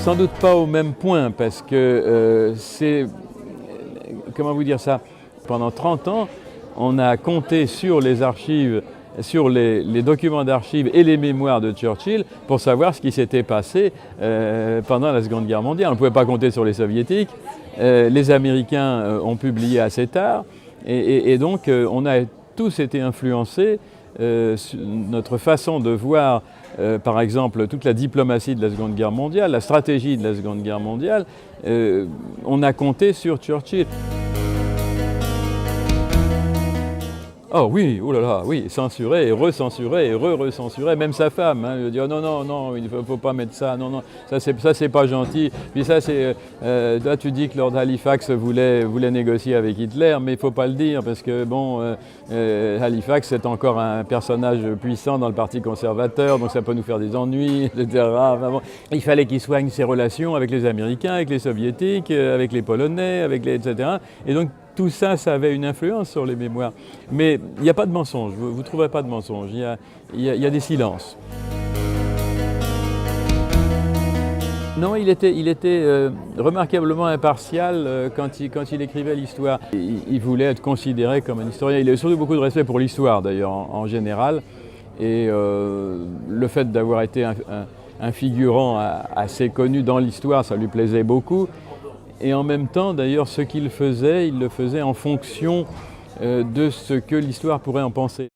Sans doute pas au même point, parce que comment vous dire ça, pendant 30 ans, on a compté sur les archives, sur les documents d'archives et les mémoires de Churchill pour savoir ce qui s'était passé pendant la Seconde Guerre mondiale. On ne pouvait pas compter sur les Soviétiques, les Américains ont publié assez tard, et donc on a tous été influencés. Notre façon de voir, par exemple, toute la diplomatie de la Seconde Guerre mondiale, la stratégie de la Seconde Guerre mondiale, on a compté sur Churchill. Oh oui, oh là là, oui, censuré et re-censuré, même sa femme, hein, elle dit oh non, non, non, il ne faut pas mettre ça, non, non, ça c'est pas gentil. Puis ça c'est, là tu dis que Lord Halifax voulait négocier avec Hitler, mais il ne faut pas le dire parce que bon, Halifax c'est encore un personnage puissant dans le Parti conservateur, donc ça peut nous faire des ennuis, etc. Enfin, bon, il fallait qu'il soigne ses relations avec les Américains, avec les Soviétiques, avec les Polonais, etc. Et donc tout ça, ça avait une influence sur les mémoires. Mais il n'y a pas de mensonge, vous ne trouverez pas de mensonge, il y a des silences. Non, il était remarquablement impartial quand il écrivait l'histoire. Il voulait être considéré comme un historien. Il avait surtout beaucoup de respect pour l'histoire, d'ailleurs, en général. Et le fait d'avoir été un figurant assez connu dans l'histoire, ça lui plaisait beaucoup. Et en même temps, d'ailleurs, ce qu'il faisait, il le faisait en fonction de ce que l'histoire pourrait en penser.